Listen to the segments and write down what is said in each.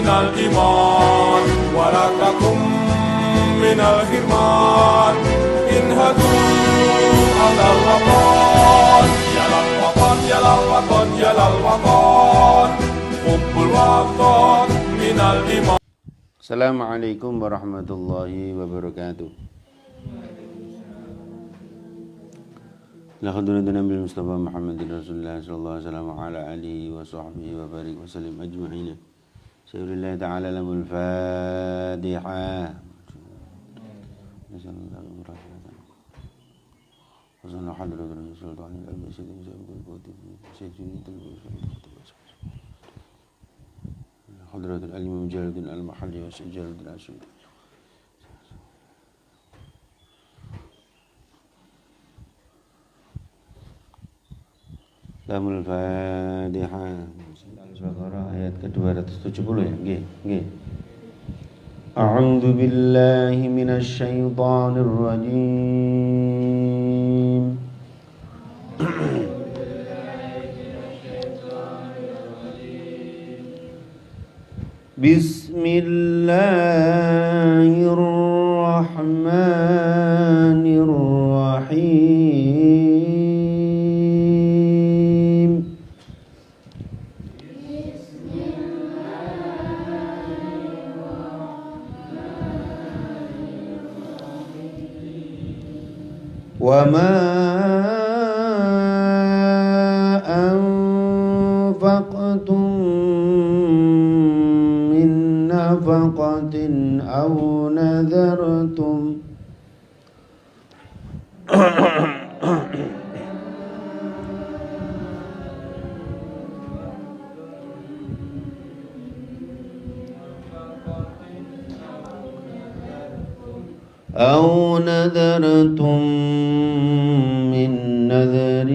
minal iman wa rakakum minal hirman in hadu alal waqan yalal waqan yalal waqan yalal waqan hubbul waqan minal iman. Assalamualaikum warahmatullahi wabarakatuh. Alhamdulillah Nabi Mustafa Muhammadin Rasulullah sallallahu alaihi wasallam ala alihi wa sahbihi wa barik wa sallim ajma'in. Syukurillah ta'ala lamul Fatihah. Wassalamu hadratul sultan al-Sayyid hadratul alim mujaladin al-mahalli wa sajaladin al-asyid. Lamul Fatihah Al-Baqarah ayat ke-270 ya. Nggih. A'udzu billahi minasy syaithanir rajim. Bismillahirrahmanirrahim. وَمَا أَنفَقْتُم مِّن نَّفَقَةٍ أَوْ نَذَرْتُمْ من نذر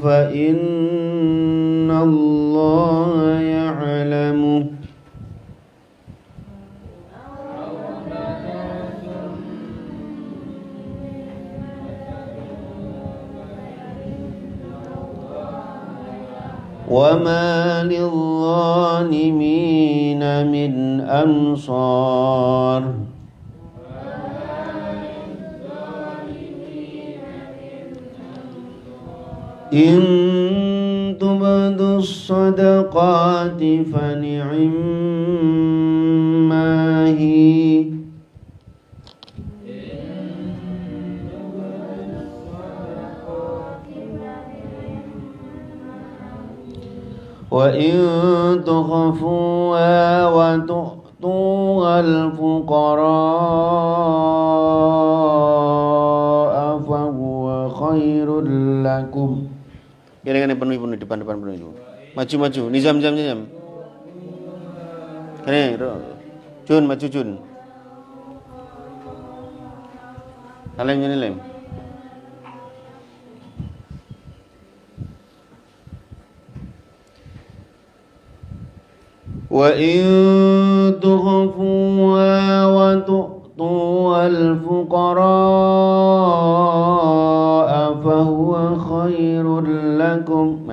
فإن الله يعلمه وما للظالمين من أنصار إن تبدوا الصدقات فنعما هي وإن تخفوها وتؤتوها الفقراء فهو خير لكم. Kira-kira penuh depan penuh itu. Maju. Nizam. Kene, Jun maju Jun. Lem. Wa in tukhfuha wa tu'tuha al-fuqara fahuwa khairul lakum.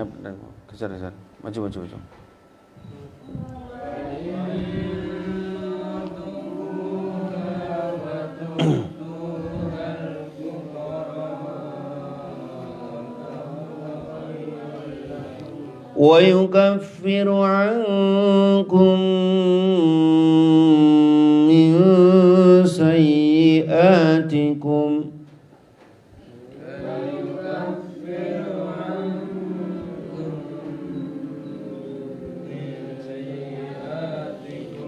Kejar. Maju. Wa yukaffiru ankum min sayyi'atikum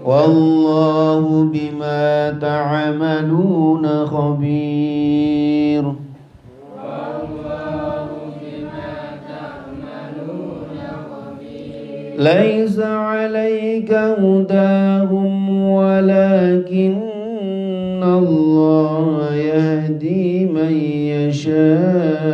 wallahu bima ta'maluna khabir. Laisa 'alaika hudahum walakinna Allah yahdi man yasha'.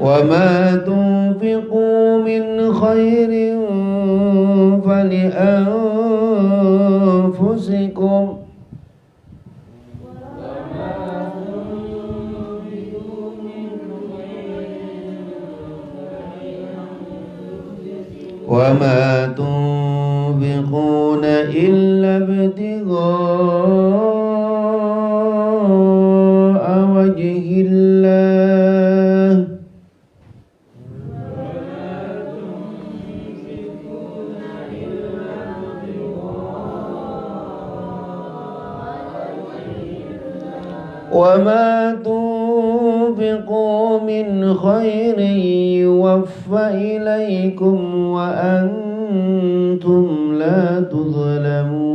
وما تنفقوا من خير فلأنفسكم وما تنفقون إلا ابتغاء وجه الله وما تنفقوا من خير يوفى إليكم وأنتم لا تظلمون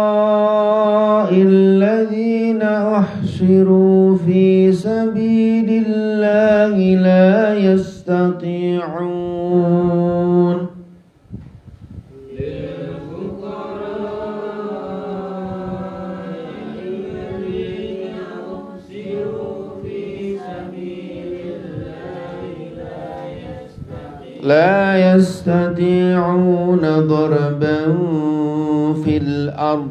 للفقراء الذين أحصروا في سبيل الله لا يستطيعون لا يستطيعون ضربا في الأرض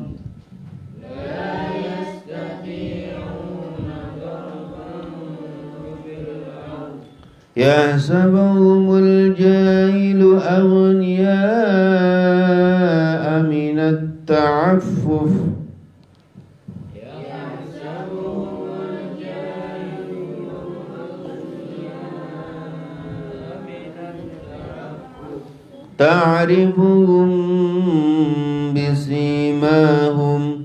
يحسبهم الجاهل أغنياء من التعفف تعرفهم بسيماهم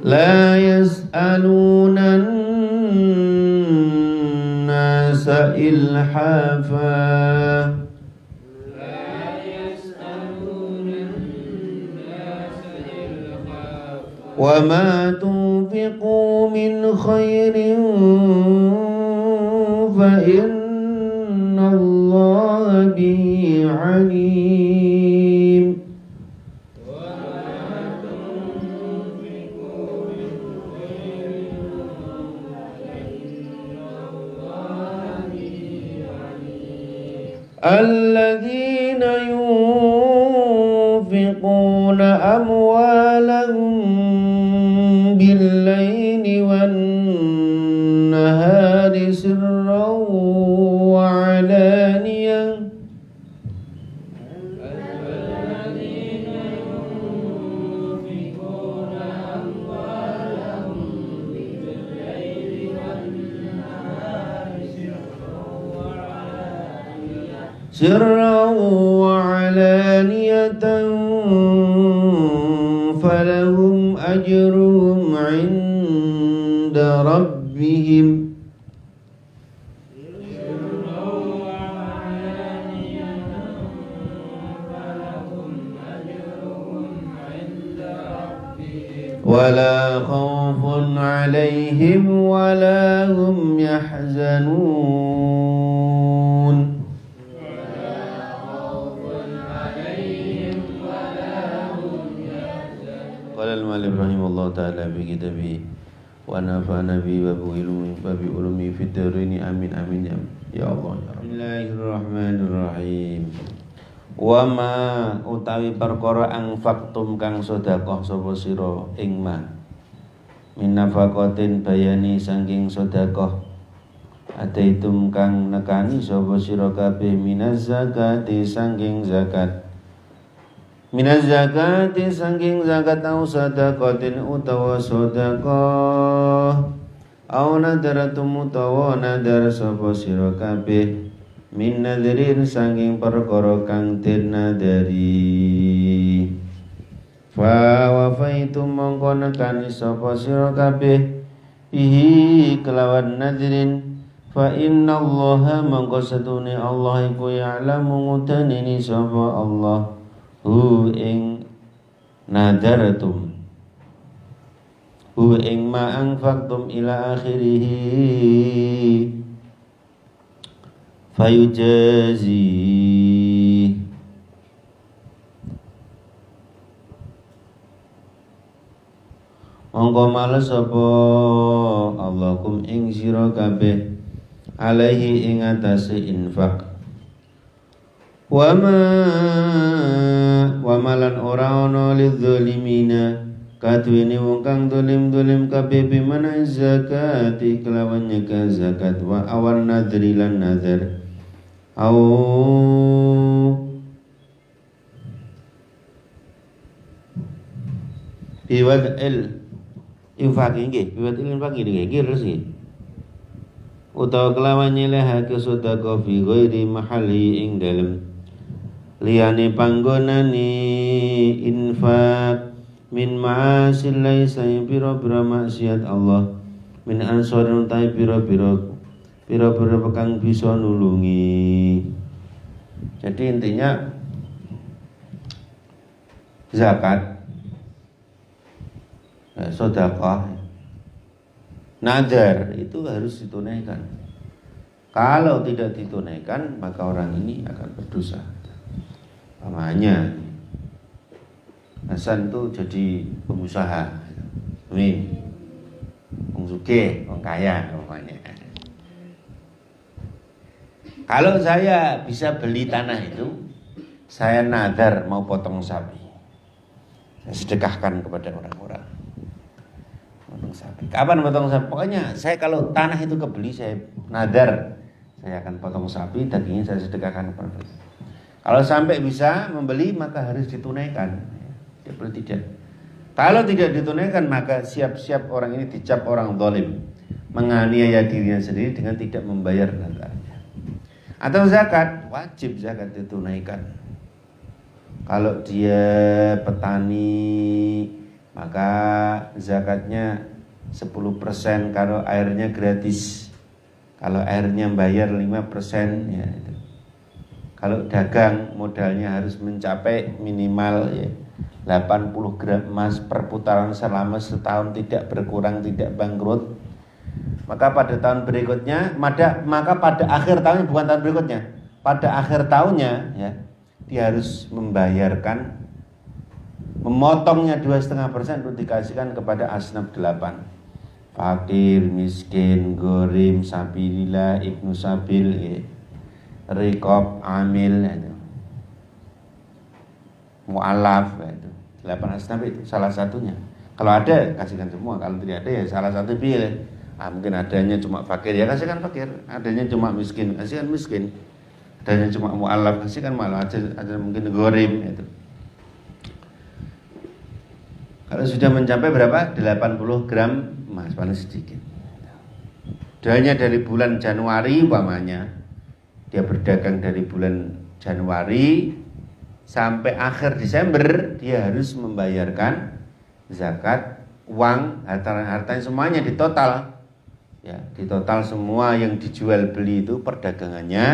لا يسألون الناس إلحافا وما تنفقوا من خير فإن الله به عليم الذين ينفقون أموالهم بالليل والنهار سرا وعلانية سرا وعلانية فلهم أجرهم عند ربهم ولا خوف عليهم ولا هم يحزنون قال المؤلف رحمه الله تعالى في كتابه ونفعنا به وبعلومه في الدارين آمين آمين ya Allah ya Rabb. Bismillahirrahmanirrahim. Wa ma utawi perkara angfaqtum kang sedekah sapa sira ing ma min nafaqatin bayani saking sedekah ataitum kang nekani sapa sira kabeh minaz zakati saking zakat minaz zakati saking zakat au sedekatin utawa sedekah au nadaratum utawa nadar sapa sira kabeh min nadrin saking perkara kang den nadari fa wafaitum mongko nekani sapa sira kabeh ihi kelawan nadrin fa innallaha mongko setune Allah iku ya'lamu ngutanini sapa Allah hu ing nadaratum hu ing ma anfaqtum ila akhirih fayujazi mongko males sapa Allah kum ing sira kabeh alaihi ing atase infak wa malan ora ana lidzalimina katwini wong kang dolim kabeh bimana zakati kelawan nyeka zakat wa awan nadri lan nazar au biwad infak nggih biwad infak nggih resik utawa kelawan nyelehake sedekah fi ghairi mahalli ing dalem liyane panggonane infak min ma'asil laisa pira-pira maksiat Allah min ansarin utai pira-pira kang bisa nulungi. Jadi intinya zakat, sedekah, nazar itu harus ditunaikan. Kalau tidak ditunaikan maka orang ini akan berdosa. Namanya Hasan tuh jadi pengusaha, nih, wong sugih, wong kaya pokoknya. Kalau saya bisa beli tanah itu, saya nadar mau potong sapi, saya sedekahkan kepada orang-orang. Potong sapi. Kapan potong sapi? Pokoknya saya kalau tanah itu kebeli, saya nadar, saya akan potong sapi, dagingnya saya sedekahkan kepada orang. Kalau sampai bisa membeli maka harus ditunaikan. Tidak. Kalau tidak ditunaikan maka siap-siap orang ini dicap orang zalim, menganiaya dirinya sendiri dengan tidak membayar zakatnya. Atau zakat, wajib zakat ditunaikan. Kalau dia petani maka zakatnya 10%, kalau airnya gratis. Kalau airnya bayar 5% ya itu. Kalau dagang modalnya harus mencapai minimal ya 80 gram emas per putaran selama setahun, tidak berkurang, tidak bangkrut. Maka pada tahun berikutnya, maka pada akhir tahun, bukan tahun berikutnya, pada akhir tahunnya ya, dia harus membayarkan, memotongnya 2,5% untuk dikasihkan kepada asnaf 8. Fakir, miskin, gorim, sabilillah, ibnu sabil ya. Rikob, amil itu. Mu'alaf itu 8 asnaf itu salah satunya. Kalau ada kasihkan semua, kalau tidak ada ya salah satu pilih. Mungkin adanya cuma fakir ya kasihkan fakir, adanya cuma miskin kasihkan miskin, adanya cuma mu'alaf kasihkan mu'alaf, ada mungkin gorim itu. Kalau sudah mencapai berapa? 80 gram emas paling sedikit. Dalanya dari bulan Januari umpamanya, dia berdagang dari bulan Januari sampai akhir Desember, dia harus membayarkan zakat uang, hartanya semuanya di total. Ya, di total semua yang dijual beli itu perdagangannya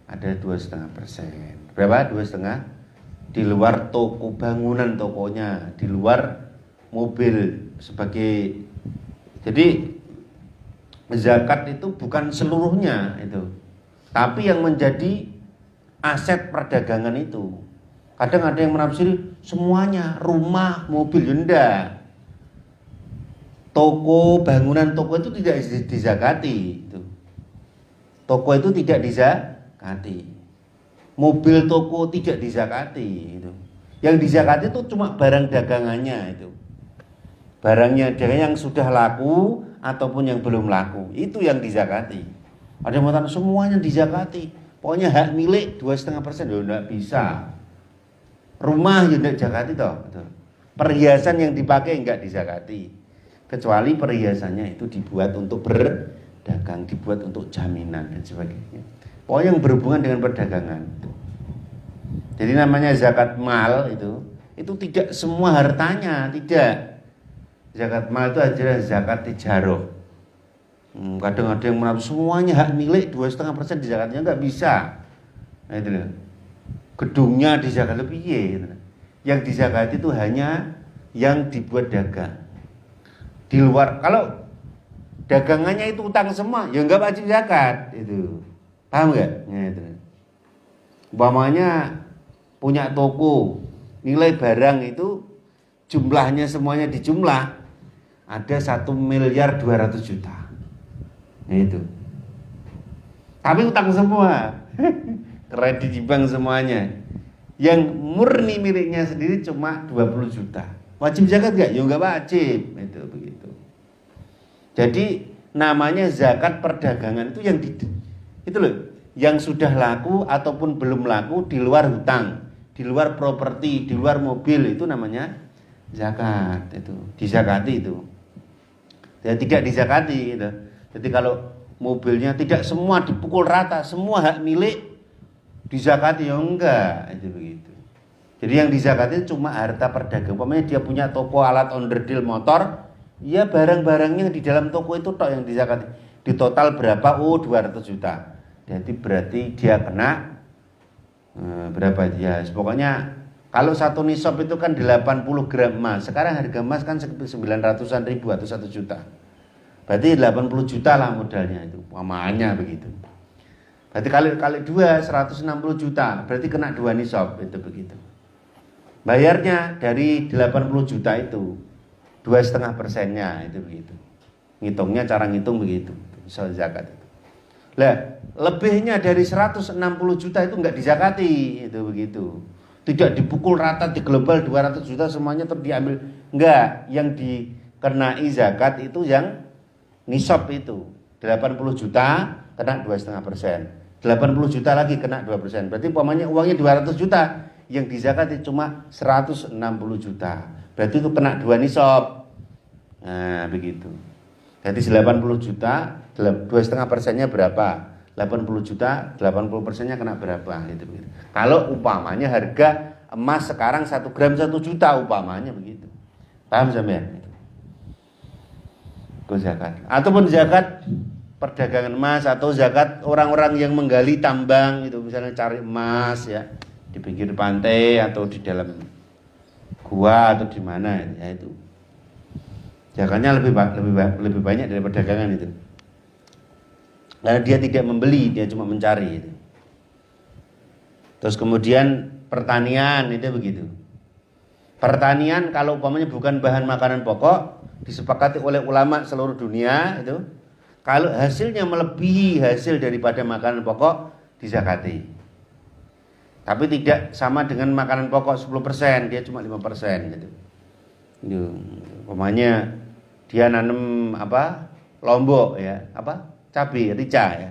ada 2,5%. Berapa? 2,5%. Di luar toko bangunan tokonya, di luar mobil sebagai. Jadi zakat itu bukan seluruhnya itu, tapi yang menjadi aset perdagangan itu. Kadang ada yang menafsiri semuanya, rumah, mobil, enggak. Toko, bangunan toko itu tidak dizakati itu. Toko itu tidak dizakati. Mobil toko tidak dizakati itu. Yang dizakati itu cuma barang dagangannya itu. Barangnya yang sudah laku ataupun yang belum laku, itu yang dizakati. Ada yang mengatakan semuanya dizakati. Pokoknya hak milik 2,5%, enggak bisa. Rumah yang tidak zakati toh. Perhiasan yang dipakai enggak dizakati. Kecuali perhiasannya itu dibuat untuk berdagang, dibuat untuk jaminan dan sebagainya. Pokoknya yang berhubungan dengan perdagangan. Jadi namanya zakat mal itu tidak semua hartanya, tidak. Zakat mal itu adalah zakat tijaroh. Kadang ada yang menafsir semuanya hak milik 2,5% di zakatnya, enggak bisa. Nah itu loh. Gedungnya dizakat lebih gitu. Yang dizakati itu hanya yang dibuat dagang. Di luar, kalau dagangannya itu utang semua, ya enggak wajib zakat itu. Paham enggak? Nah itu. Umpamanya punya toko, nilai barang itu jumlahnya semuanya dijumlah, ada 1.200.000.000. Nah, itu. Tapi utang semua. Kredit di bank semuanya. Yang murni miliknya sendiri cuma 20 juta. Wajib zakat enggak? Ya enggak wajib. Itu begitu. Jadi namanya zakat perdagangan itu itu loh, yang sudah laku ataupun belum laku di luar hutang, di luar properti, di luar mobil, itu namanya zakat. Itu dizakati itu. Ya, tidak dizakati gitu. Jadi kalau mobilnya tidak semua dipukul rata, semua hak milik dizakati, ya enggak, itu begitu. Jadi yang dizakati cuma harta perdagangan. Umpamanya dia punya toko alat onderdil motor, ya barang-barangnya di dalam toko itu tok yang dizakati. Di total berapa? 200 juta. Jadi berarti dia kena berapa dia? Pokoknya kalau satu nisab itu kan 80 gram emas. Sekarang harga emas kan 900-an ribu atau 1 juta. Berarti 80 juta lah modalnya itu. Umpamanya begitu. Berarti kali 2 160 juta. Berarti kena 2 nisab, itu begitu. Bayarnya dari 80 juta itu 2,5%-nya, itu begitu. Ngitungnya cara ngitung begitu. Soal zakat itu. Lah, lebihnya dari 160 juta itu enggak dizakati, itu begitu. Tidak dipukul rata, diglobal 200 juta semuanya terus diambil. Enggak, yang dikenai zakat itu yang nisab itu. 80 juta kena 2,5%. 80 juta lagi kena 2%. Berarti umpamanya uangnya 200 juta, yang dizakati cuma 160 juta. Berarti itu kena 2 nisab. Nah, begitu. Jadi 80 juta, 2,5%-nya berapa? 80 juta, 80%-nya kena berapa? Gitu, begitu. Kalau umpamanya harga emas sekarang 1 gram 1 juta umpamanya begitu. Paham sampean? Itu zakat. Ataupun zakat perdagangan emas, atau zakat orang-orang yang menggali tambang itu, misalnya cari emas ya di pinggir pantai atau di dalam gua atau di mana ya, itu zakatnya lebih banyak dari perdagangan itu. Karena dia tidak membeli, dia cuma mencari itu. Terus kemudian pertanian itu begitu. Pertanian kalau umpamanya bukan bahan makanan pokok, disepakati oleh ulama seluruh dunia itu, kalau hasilnya melebihi hasil daripada makanan pokok, dizakati. Tapi tidak sama dengan makanan pokok 10%, dia cuma 5% gitu. Umpamanya dia nanam lombok ya, cabai, rica ya.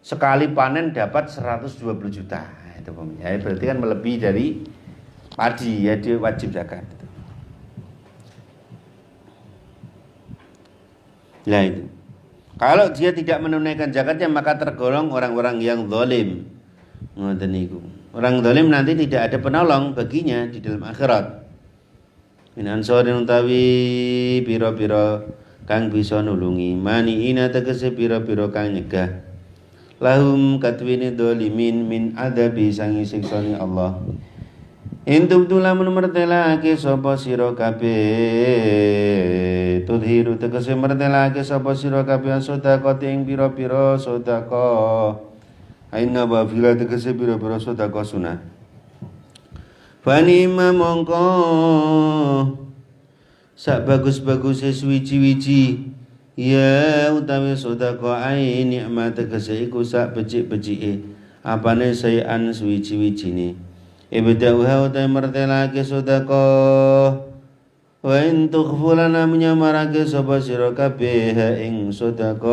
Sekali panen dapat 120 juta. Itu umpamanya. Ya, berarti kan melebihi dari padi, ya dia wajib zakat. Nah itu. Kalau dia tidak menunaikan zakatnya, maka tergolong orang-orang yang zalim. Ngoten niku. Orang zalim nanti tidak ada penolong baginya di dalam akhirat. Min ansarin utawi pira-pira kang bisa nulungi, mani ina tegese pira-pira kang nyegah. Lahum katwini dzalimin min adabi sangi siksane Allah. Intum tulamun mertelake sapa sira kabeh, tudhiru tegese mertelake sapa sira kabeh sedekah ing pira-pira sedekah. Aina wa fila tegese pira-pira sedekah sunah. Fani mongko sak bagus-baguse suwi-wiji ya utawi sedekah ai nikmat tegese iku sak becik-becike apane sayan suwi-wijine. Ibda'uha utai mertelake sedekah wa in tukhfulana menyamarake sapa sira kabeh ing sedekah.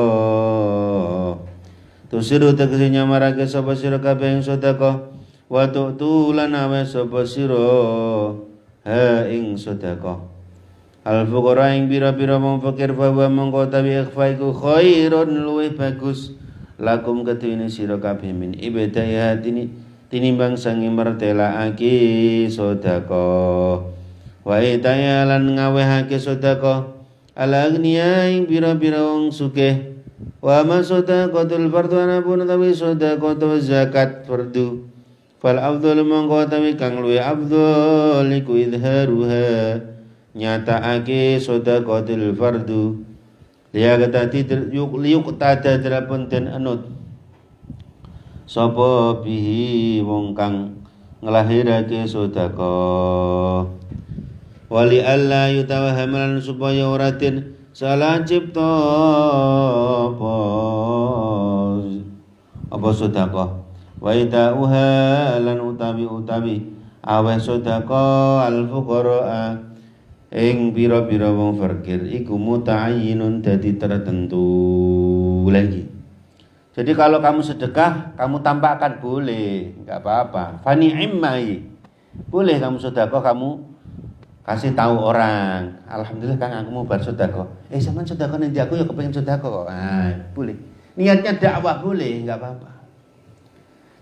Tusiru tegese nyamarake sapa sira kabeh ing sedekah wa tu'tulana wa sapa sira ing sedekah. Al fuqara ing pira-pira wong fakir fa wa mongko tawi ikhfaiku khairun luwih bagus lakum kedene sira kabeh min ibadaya tinimbang sangi mertelaake sedekah wa itaya lan ngawehake sedekah ala agniya ing pira-pira wong sugih wa ma sedekatul fardhu anapun tawi sedekah zakat fardu fal afdhal mongko tawi kang luwih afdhal iku idharuha nyataake sedekatul fardu liya katati yuk tada drapun den anut sapa bihi wong kang nglahirake sedekah wali alla yutawahamalan supaya ora den salah cipta apa sedekah wa itauha lan utawi aweh sedekah al fuqara ing pira-pira wong fakir iku muta'ayyinun dadi tertentu lagi. Jadi kalau kamu sedekah, kamu tampakkan boleh, enggak apa-apa. Fani immai. Boleh kamu sedekah, kamu kasih tahu orang. Alhamdulillah Kang aku mau bersedekah. Sampean sedekah nanti aku ya kepengin sedekah kok. Boleh. Niatnya dakwah boleh, enggak apa-apa.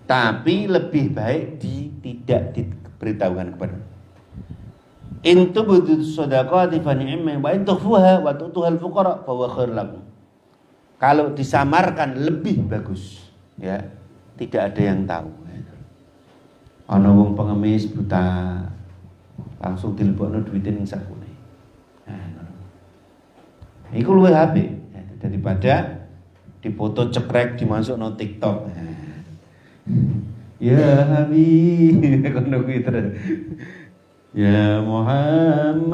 Tapi lebih baik tidak diberitahukan kepada. In tubdu shadaqati fa ni'ma wa in tukhfuha wa tu'tuhal fuqara fa huwa khair lakum. Kalau disamarkan lebih bagus, ya. Tidak ada yang tahu. Ana wong pengemis buta langsung dilebokno duite ning sakune. Iku luwih apik daripada dipoto cekrek dimasukno TikTok. Ya Habib, kono kuwi terus. Ya Muhammad,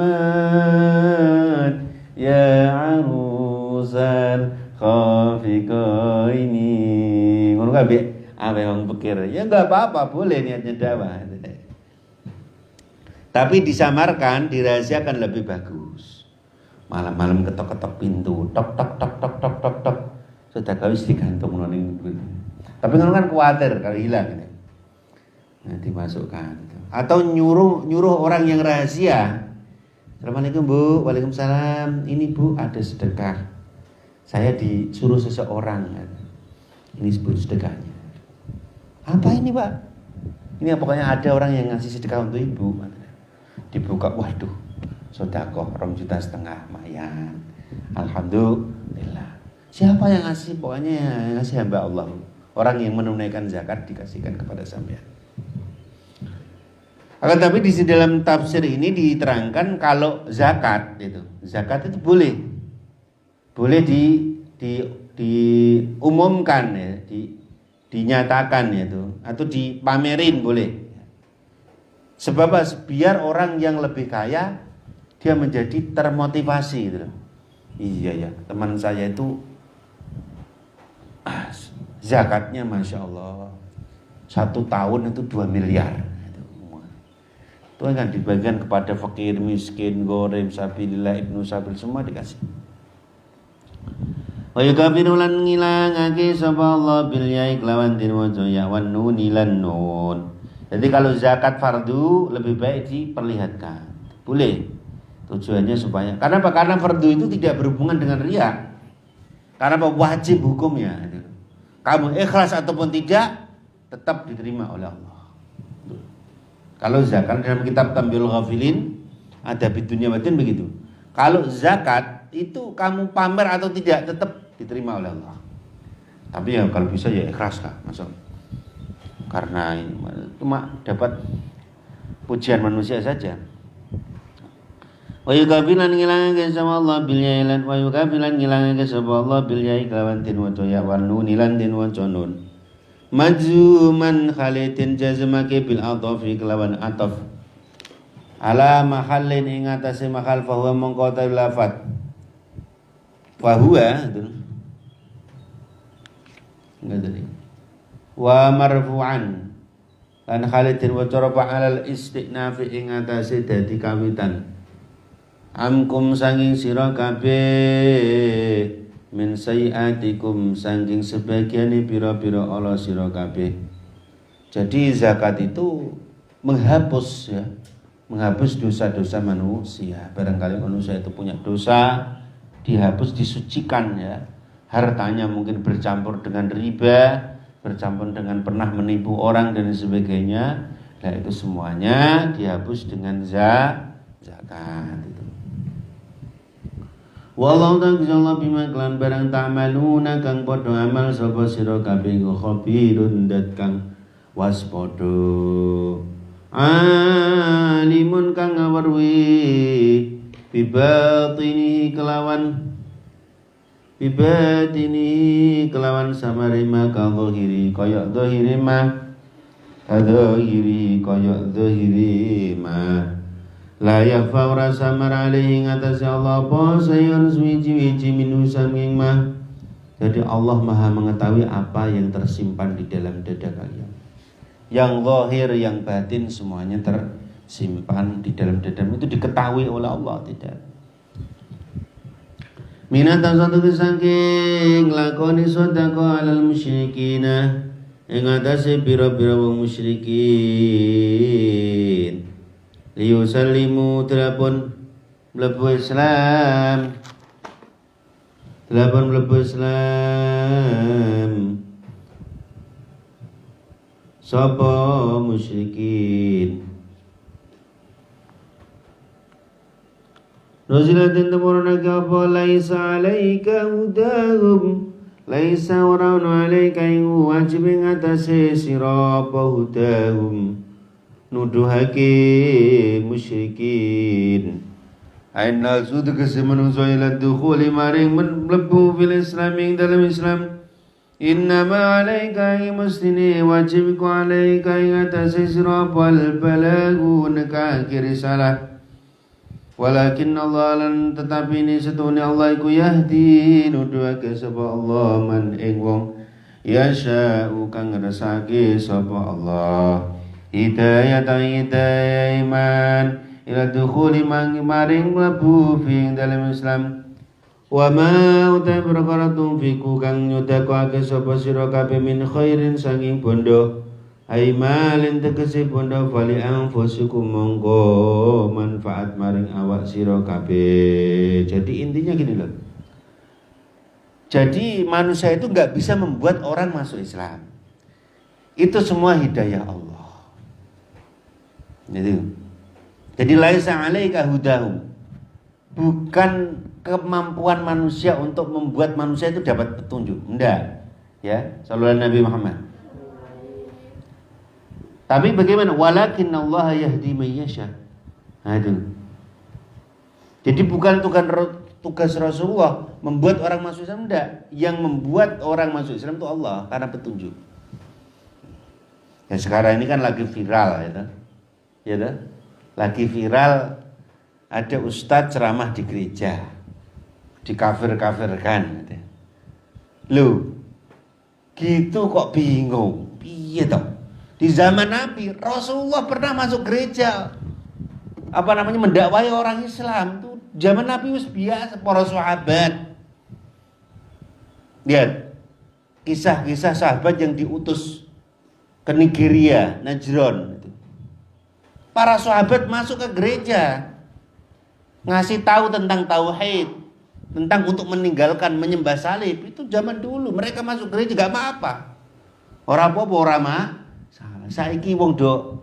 ya arusan khafika ini. Ngono kabeh ape wong pikir. Ya enggak apa-apa, boleh niatnya dakwah. Tapi disamarkan, dirahasiakan lebih bagus. Malam-malam ketok-ketok pintu, tok tok tok tok tok tok tok. Sudah wis digantung ning. Tapi ngono kan kuwatir kalau hilang gitu. Nah, dimasukkan gitu. Atau nyuruh orang yang rahasia. Assalamualaikum Bu, waalaikumsalam. Ini Bu ada sedekah. Saya disuruh seseorang. Ini sebut sedekahnya. Apa ini Pak? Ini pokoknya ada orang yang ngasih sedekah untuk Ibu. Dibuka, waduh, sedekah 2,5 juta mayan. Alhamdulillah. Siapa yang ngasih? Pokoknya yang ngasih hamba Allah. Orang yang menunaikan zakat dikasihkan kepada sampean. Akan tapi di dalam tafsir ini diterangkan kalau zakat itu boleh diumumkan ya, dinyatakan itu atau dipamerin boleh. Sebab biar orang yang lebih kaya dia menjadi termotivasi gitu. Iya ya, teman saya itu zakatnya Masya Allah 1 tahun itu 2 miliar. Itu kan dibagikan kepada fakir, miskin, gharib, sabilillah, ibnu sabil semua dikasih. Wa yukafiru lan ngilangake sapa Allah bil ya'i kelawan din waja ya wan nun lan nun. Jadi kalau zakat fardu lebih baik diperlihatkan. Boleh. Tujuannya supaya karena apa? Karena fardu itu tidak berhubungan dengan riya. Karena apa? Wajib hukumnya. Kamu ikhlas ataupun tidak tetap diterima oleh Allah. Kalau zakat dalam kitab Tambiul Ghafilin ada bidunya batin begitu. Kalau zakat itu kamu pamer atau tidak tetap diterima oleh Allah. Tapi ya kalau bisa ya ikhlas lah, masuk. Karena cuma dapat pujian manusia saja. Wa yukabilan ngilangake sama Allah bil yailan wa yukabilan ngilangake sama Allah bil yai kelawan tin wa ya wan nun lan tin wa nun. Majzuman khalidin jazmake bil atafi kelawan ataf ala mahallin ing atase mahal fa huwa mongko ta lafat fa huwa enggak tadi wa marfu'an lan khalidin wa tarafa alal istinafi ing atase dadi kawitan amkum sanging sira kabeh min sayiatikum sangking sebagiane pira-pira ala sira kabeh. Jadi zakat itu menghapus dosa-dosa manusia. Barangkali manusia itu punya dosa, dihapus, disucikan ya. Hartanya mungkin bercampur dengan riba, bercampur dengan pernah menipu orang dan sebagainya. Nah itu semuanya dihapus dengan zakat itu. Wallahu ta'ala bima klan barang ta'maluna kang padha amal sapa sira kabeh khabirun dat kang waspada alimun kang ngawerwi bibatini kelawan samarima ka zahiri kaya zahiri ma La yakhfa ora samar alaihi ngatas Allah apa sayun suwiji-wiji minu saming mah. Jadi Allah Maha mengetahui apa yang tersimpan di dalam dada kalian. Yang zahir, yang batin semuanya tersimpan di dalam dadamu, itu diketahui oleh Allah tidak. Minatan satu kesangking lakoni sodako alal musyrikina ing atase pira-pira wong musyrikin liyusallimu telepon mlebu Islam sapa musyrikin. Nazilatin temurunaka apa laisa alaika hudahum laisa waranu alaika ing wajib ing atase sira apa hudahum nuduhake musyrikin. Aina sud kesemenungso ila dukhuli maring mlebu fil Islam ing dalam Islam. Innama alaika ing mustine wajib ku alaika ing atase sira bal balagu nekake risalah. Walakin Allah lan tetapi ini setune Allah iku yahdi nuduhake sapa Allah man ing wong yasha'u kang ngersake sapa Allah hidayah iman ila dukhuli maring mlebu fi dalam Islam. Wa ma utai perkara tunfiku kang nyudakoake sapa sira kabeh min khairin sanging bondo aimalin tegese bondo fali anfusikum monggo manfaat maring awak sira kabeh. Jadi intinya gini loh. Jadi manusia itu enggak bisa membuat orang masuk Islam. Itu semua hidayah Allah. Jadi laisa alaika hudahum. Bukan kemampuan manusia untuk membuat manusia itu dapat petunjuk. Enggak. Ya, sallallahu Nabi Muhammad. Tapi bagaimana? Walakin Allah yahdi man yasha. Nah itu. Jadi bukan tugas Rasulullah membuat orang masuk Islam, enggak. Yang membuat orang masuk Islam itu Allah karena petunjuk. Ya sekarang ini kan lagi viral ya toh. Ya toh? Lagi viral ada ustadz ceramah di gereja. Dikafir-kafirkan gitu. Loh. Gitu kok bingung. Piye toh? Di zaman Nabi, Rasulullah pernah masuk gereja mendakwai orang Islam. Tuh zaman Nabi wis biasa, para sahabat. Lihat kisah-kisah sahabat yang diutus ke Nigeria, Najran. Para sahabat masuk ke gereja, ngasih tahu tentang tauhid, tentang untuk meninggalkan menyembah salib. Itu zaman dulu, mereka masuk gereja gak apa-apa. Ora apa-apa, ora saiki wong do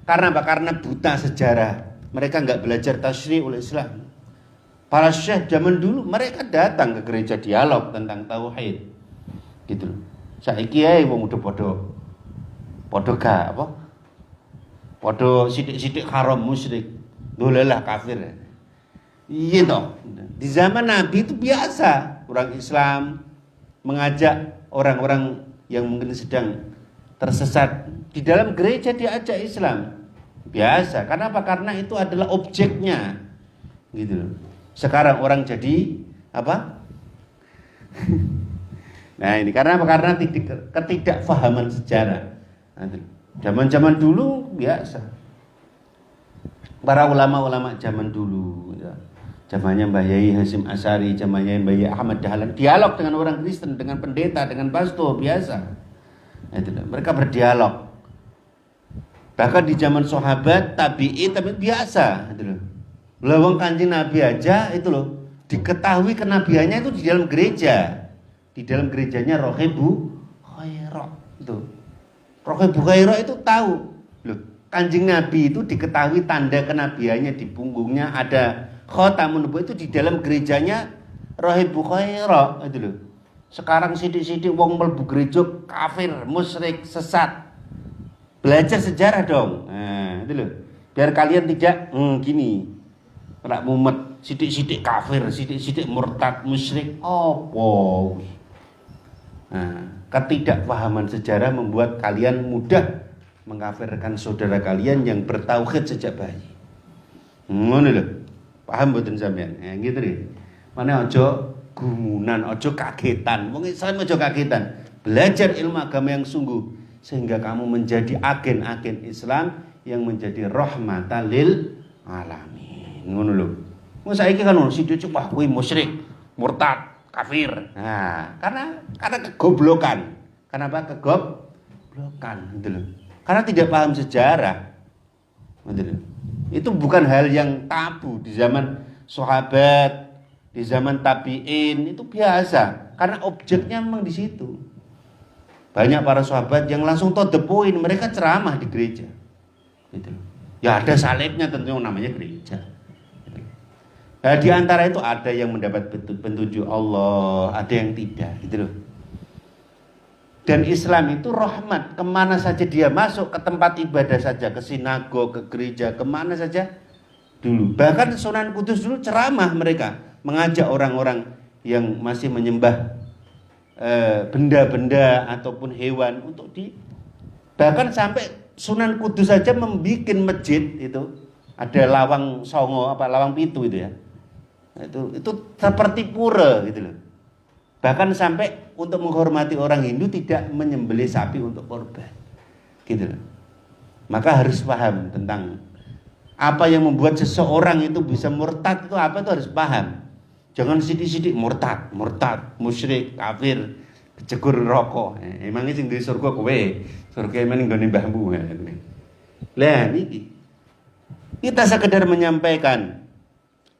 karena apa? Karena buta sejarah. Mereka enggak belajar tasyri' oleh Islam. Para syekh zaman dulu mereka datang ke gereja dialog tentang tauhid. Gitu loh. Saiki ae wong udah padha gak apa? Padha sithik-sithik haram musyrik. Dolalah kafir. Iya toh. Di zaman Nabi itu biasa orang Islam mengajak orang-orang yang mungkin sedang tersesat di dalam gereja diajak Islam. Biasa. Karena apa? Karena itu adalah objeknya. Gitu loh. Sekarang orang jadi apa? Nah ini karena apa? Karena ketidakfahaman sejarah. Zaman-zaman dulu biasa. Para ulama-ulama zaman dulu ya. Zamannya Mbah Yai Hasyim Asy'ari, zamannya Mbah Yai Ahmad Dahlan, dialog dengan orang Kristen, dengan pendeta, dengan pastor biasa. Itu mereka berdialog. Bahkan di zaman sahabat, tabi'in biasa, itu loh. Lawang Kanjeng Nabi aja itu loh, diketahui kenabiannya itu di dalam gereja. Di dalam gerejanya Rohebu Khairah itu. Rohebu Khairah itu tahu. Loh, Kanjeng Nabi itu diketahui tanda kenabiannya di punggungnya ada khatamun nubuwah itu di dalam gerejanya Rohebu Khairah itu loh. Sekarang sidik-sidik wong mlebu gereja kafir, musyrik, sesat. Belajar sejarah dong. Nah, itu loh. Biar kalian tidak gini. Ora mumet, sidik-sidik kafir, sidik-sidik murtad, musyrik. Apa? Nah, ketidakpahaman sejarah membuat kalian mudah mengkafirkan saudara kalian yang bertauhid sejak bayi. Ngono lho. Paham mboten sampean? Gitu nggih. Mane aja gumunan, aja kagetan. Wong Islam aja kagetan. Belajar ilmu agama yang sungguh sehingga kamu menjadi agen-agen Islam yang menjadi rahmatan lil alamin. Ngono lho. Wong saiki kan ono sithik wah kuwi musyrik, murtad, kafir. Nah, karena kegoblokan. Kenapa kegoblokan gitu loh. Karena tidak paham sejarah. Gitu loh. Itu bukan hal yang tabu di zaman sahabat, di zaman tabi'in, itu biasa karena objeknya memang di situ. Banyak para sahabat yang langsung to the point, mereka ceramah di gereja. Gitu. Ya ada salibnya tentu namanya gereja. Gitu. Nah, di antara itu ada yang mendapat petunjuk Allah, ada yang tidak, gitu loh. Dan Islam itu rahmat, kemana saja dia masuk, ke tempat ibadah saja, ke sinagog, ke gereja, kemana saja dulu. Bahkan Sunan Kudus dulu ceramah mereka, mengajak orang-orang yang masih menyembah benda-benda ataupun hewan untuk bahkan sampai Sunan Kudus saja membuat masjid itu, ada lawang songo, lawang pitu itu ya. Itu seperti pura gitu loh. Bahkan sampai untuk menghormati orang Hindu tidak menyembelih sapi untuk korban. Gitu loh. Maka harus paham tentang apa yang membuat seseorang itu bisa murtad itu apa, itu harus paham. Jangan sidik-sidik murtad, musyrik, kafir, cekur rokok. Emangnya sing di surga kowe, surga emang nggone mbahmu. Lah niki kita sekedar menyampaikan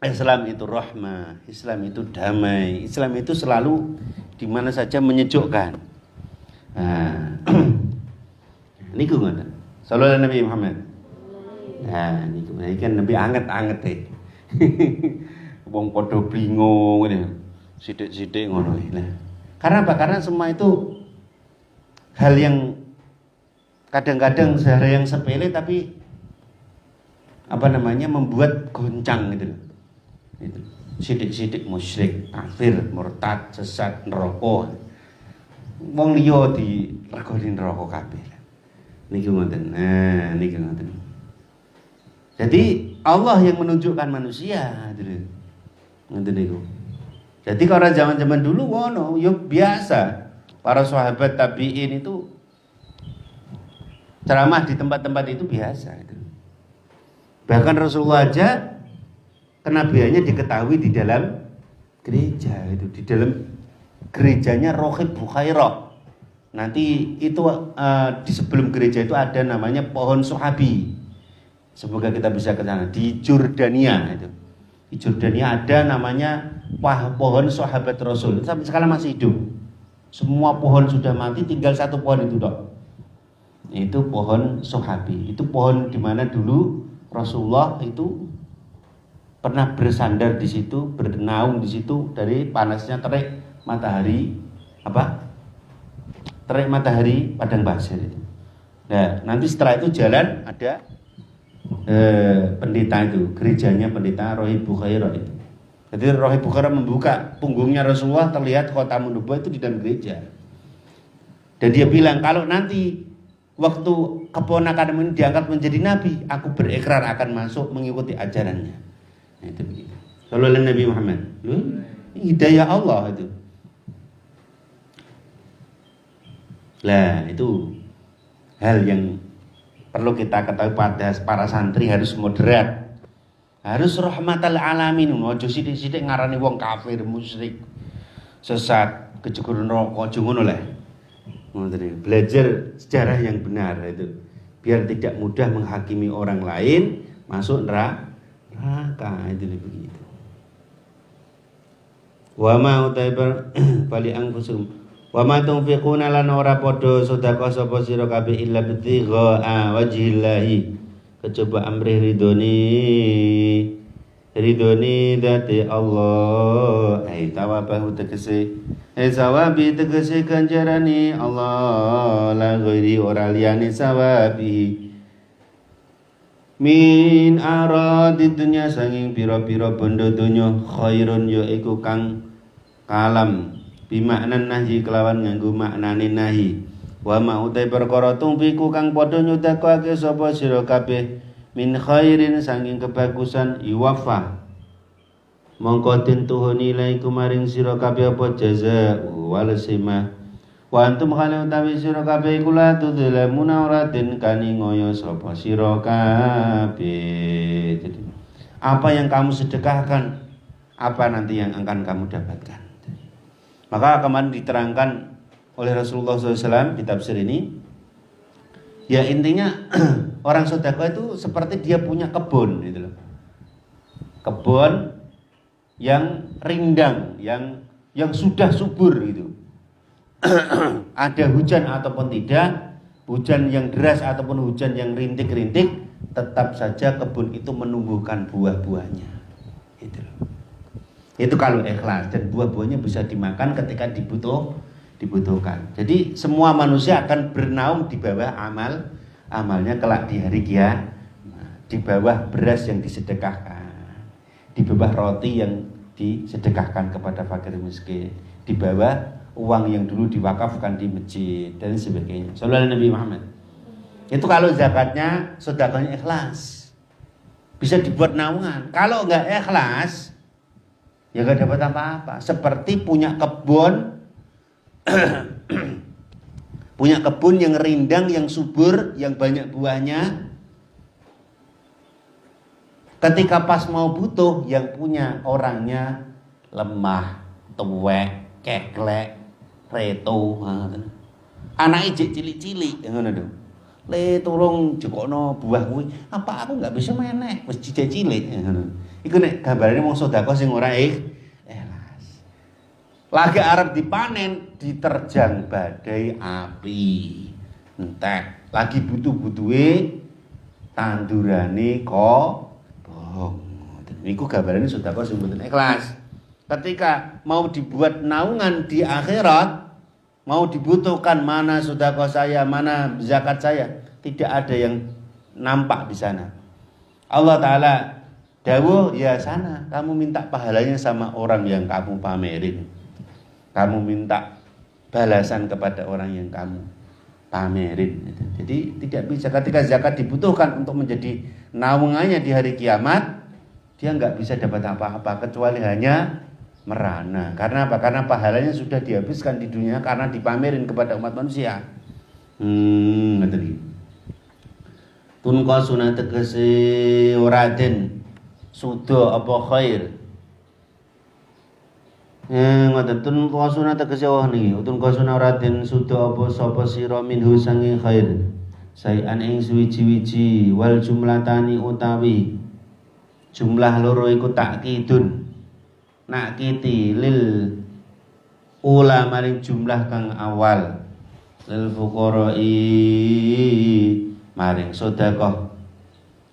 Islam itu rahmah, Islam itu damai, Islam itu selalu di mana saja menyejukkan. Nah, niku ngoten. Sallallahu alaihi Nabi Muhammad. Nah, niku kan Nabi anget-anget wong padha bingung ngene. Sithik-sithik ngono. Nah, karena apa? Karena semua itu hal yang kadang-kadang sehari yang sepele tapi membuat goncang gitu loh. Itu sidik-sidik musyrik, kafir, murtad, sesat, neraka. Wong liya diregoni neraka kabeh. Niku ngoten. Nah, niku ngoten. Jadi Allah yang menunjukkan manusia gitu. Ngoten niku. Jadi kalau zaman-zaman dulu ngono, yo biasa. Para sahabat tabi'in itu ceramah di tempat-tempat itu biasa gitu. Bahkan Rasulullah aja kenabiannya diketahui di dalam gereja itu, di dalam gerejanya Rohib Bukhairah. Nanti itu di sebelum gereja itu ada namanya pohon Sahabi. Semoga kita bisa ke sana di Jordania itu. Di Jordania ada namanya pohon sahabat Rasul. Sampai sekarang masih hidup. Semua pohon sudah mati, tinggal satu pohon itu dok. Itu pohon Sahabi. Itu pohon di mana dulu Rasulullah itu pernah bersandar di situ, bernaung di situ dari panasnya terik matahari terik matahari padang pasir itu. Nah, nanti setelah itu jalan ada pendeta itu, gerejanya pendeta Rohib Bukhairah itu. Jadi Rohib Bukhairah membuka punggungnya Rasulullah, terlihat kota Nubuwah itu di dalam gereja. Dan dia bilang kalau nanti waktu keponakan ini diangkat menjadi nabi, aku berikrar akan masuk mengikuti ajarannya. Nah, itu begitu. Sallallahu Nabi Muhammad. Hidayah Allah itu. Lah itu hal yang perlu kita ketahui pada para santri, harus moderat. Harus rahmatal alamin. Ojo sithik-sithik ngarani wong kafir, musyrik, sesat, kejegur neraka, aja ngono lah. Belajar sejarah yang benar itu. Biar tidak mudah menghakimi orang lain masuk neraka. Itu begitu. Wa ma utaibar bali anfusum wa ma tunfiquna lan ora padha sedekah sapa sira kabeh illa bitigha wajhillahi, kecoba amrih ridoni dati Allah. Tawabahu tegese sawabi tegese ganjarani Allah, la ghairi ora liyane sawabi min aradi dunya sanging pira-pira bondo donya khairun yaiku kang kalam bimaknan nahi kelawan nganggo maknane nahi wa ma utai perkara tumpiku kang padha nyudakake sapa sira kabeh min khairin sanging kebagusan iwafa mongko den tuhuni laikum maring sira kabeh apa jaza walesima wa antum khalil utawi sira kabeh iku la tudlamuna ora den kani ngoyo sapa sira kabeh. Jadi apa yang kamu sedekahkan, apa nanti yang akan kamu dapatkan. Maka kemarin diterangkan oleh Rasulullah SAW di tafsir ini, ya intinya orang sedekah itu seperti dia punya kebun gitu loh. Kebun yang rindang, yang sudah subur gitu. Ada hujan ataupun tidak, hujan yang deras ataupun hujan yang rintik-rintik, tetap saja kebun itu menumbuhkan buah-buahnya. Gitu loh. Itu kalau ikhlas, dan buah-buahnya bisa dimakan ketika dibutuhkan. Jadi semua manusia akan bernaung di bawah amalnya kelak di hari kiamat, di bawah beras yang disedekahkan, di bawah roti yang disedekahkan kepada fakir miskin, di bawah uang yang dulu diwakafkan di masjid dan sebagainya. Sallallahu Nabi Muhammad. Itu kalau zakatnya, sedekahnya ikhlas, bisa dibuat naungan. Kalau enggak ikhlas, ya enggak dapat apa-apa. Seperti punya kebun punya kebun yang rindang, yang subur, yang banyak buahnya. Ketika pas mau butuh, yang punya orangnya lemah, tuwek, keklek, reto, anak ijik cilik-cilik, ngono lho. Le tolong jekokno buah kuwi. Apa aku enggak bisa menek, wis cilik-cilik, ngono. Iku nek gambarane wong sedekah sing ora ikhlas. Lagi arep dipanen, diterjang badai api. Entek, lagi butuh-butuhe tandurane kobong. Niku gambarane sedekah sing mboten ikhlas. Ketika mau dibuat naungan di akhirat, mau dibutuhkan mana sedekah saya, mana zakat saya, tidak ada yang nampak di sana. Allah Ta'ala dawuh, ya sana kamu minta pahalanya sama orang yang kamu pamerin. Kamu minta balasan kepada orang yang kamu pamerin. Jadi tidak bisa, ketika zakat dibutuhkan untuk menjadi naungannya di hari kiamat, dia nggak bisa dapat apa-apa kecuali hanya merana. Karena apa? Karena pahalanya sudah dihabiskan di dunia karena dipamerin kepada umat manusia. Ngerti. Tunqa sunah tegese ora den suda apa khair. Ngoten tunqa sunah tegese niki. Tunqa sunah ora den suda apa sapa sira minhu sange khair. Sayan ing suwiji-wiji wal jumlatani utawi jumlah loro iku takkidun. Nakiti lil ula maring jumlah kang awal, lil fuqara'i maring sedekah,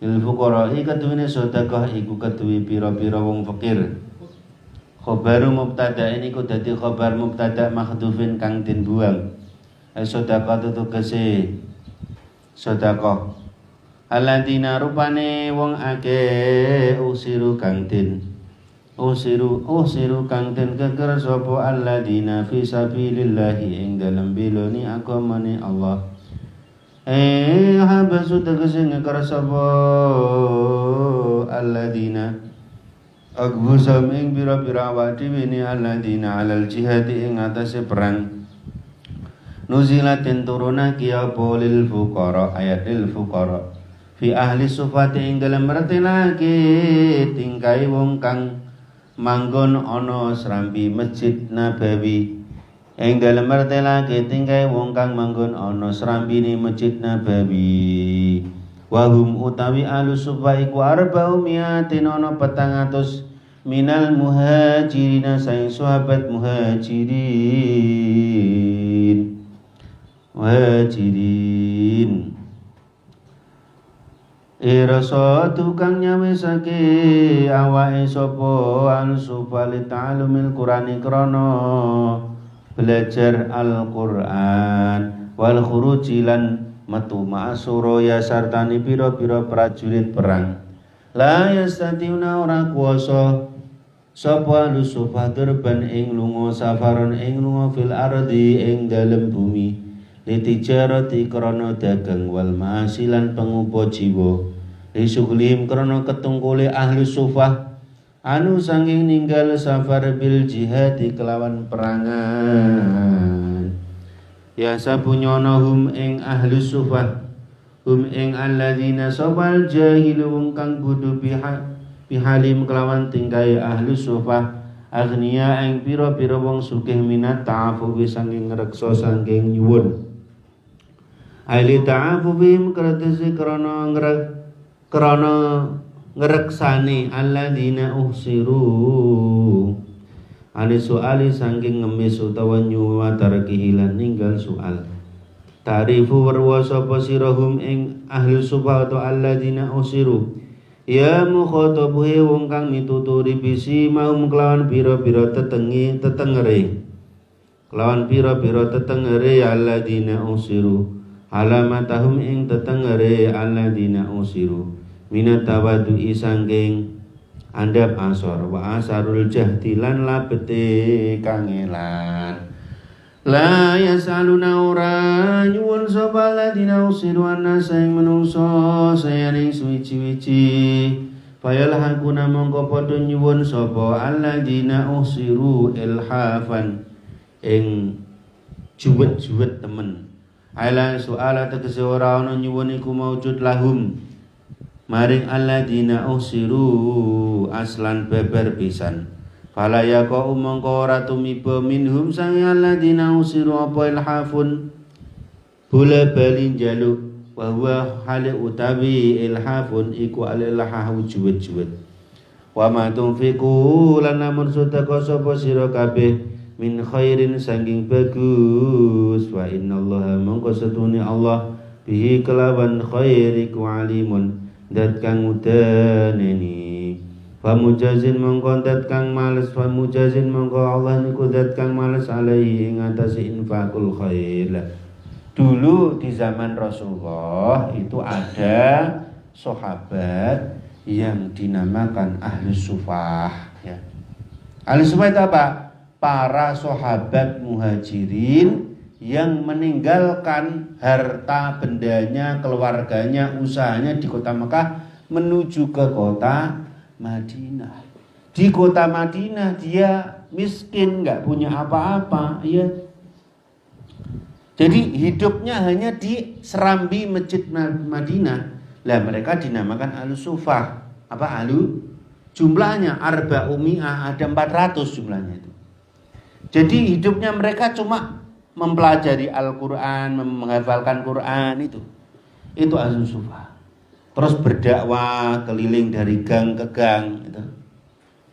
lil fuqara'i keduwene sedekah iku keduwe pira-pira wong fakir. Khabaru mubtada iku dadi khabar mubtada mahdhufin kang den buang. Sedekah tegese sedekah alladzina rupane wong akeh usiru kang den usiru kang den keker sapa alladzina fi sabilillahi ing dalem beloni agamane Allah. Habasu tegese ngeker sapa alladzina agbusam ing pira-pira awake dhewe ni alladzina alal jihad ing atase perang. Nuzilatin turunaki apa lil fuqara, ayat lil fuqara fi ahli sufati ing dalem mertelake tingkai wong kang manggon ana srambi Masjid Nabawi. Ing dalem mertelake tingkai wong kang manggon ana srambine Masjid Nabawi. Wahum utawi alusufa iku arba'umiatin ana 400 minal muhajirina saing sahabat muhajirin. Irasa tukang nyawisake awake sapa al-sufa li ta'allumil Qur'ani krana belajar Al-Qur'an wal khuruji lan metu ma'suraya sartani pira-pira prajurit perang. La yastatiuna ora kuwasa sapa al-sufa durban ing lunga safaron ing lunga fil ardi ing dalem bumi. Litijarati krana dagang wal ma'asilan pengupa jiwa. Lisuglim krana ketungkule ahli sufah anu sanging ninggal safar bil jihad kelawan perangan. Ya sabunyono hum ing ahli sufah hum ing alladzina sabal jahilun kang bodho bihalim kelawan tingkai ahli sufah agniya ing pira-pira wong sugih minat ta'afubi sanging ngreksa sanging nyuwun. Aili ta'afubihim kratese krana ngreksani alladzina uhsiru ani soali sangking ngemis utawa nyuwa tarkihi lan ninggal soal. Ta'rifu warwa sapa sirahum ing ahli sufah atau alladzina uhsiru ya mukhatabuhe wong kang mituturi bisi mau kelawan pira-pira tetengere alladzina uhsiru alamatahum ing tetengere alladzina uhsiru minat tawaddu'i sangking andap asor wa asarul jahdi lan labete kangelan. La yasaluna ora nyuwun sapa ladina usiru anasa ing menungso sayaning suwi-wici fayal hakuna mongko padha nyuwun sapa alladina usiru ilhafan ing juwet-juwet temen ala soala tegese ora ana nyuwun iku maujud lahum maring alladzina usiru aslan beber pisan. Fala yaqa mongko ora tumiba minhum sang alladzina usiru apa ilhafun bola bali njaluk wa huwa hale utawi ilhafun iku alilhahu juwet-juwet. Wa ma tunfiqu lan namun sedekah sapa sira kabeh min khairin sanging bagus wa innallaha mongko setune Allah bihi kelawan khairiku alimun dat kang udaneni. Famujazin mongko dat kang males famujazin mongko Allah niku dat kang males alaihi ing atase infakul khair. Dulu di zaman Rasulullah itu ada sahabat yang dinamakan ahli sufah ya. Ahli sufah itu apa? Para sahabat muhajirin yang meninggalkan harta bendanya, keluarganya, usahanya di kota Mekah menuju ke kota Madinah. Di kota Madinah dia miskin, nggak punya apa-apa, ya. Jadi hidupnya hanya di serambi masjid Madinah. Lah mereka dinamakan ahlu sufah. Apa ahlu? Jumlahnya arba'umiyah, ada 400 jumlahnya itu. Jadi hidupnya mereka cuma mempelajari Al-Quran, menghafalkan Quran itu ahlu sufah. Terus berdakwah keliling dari gang ke gang itu.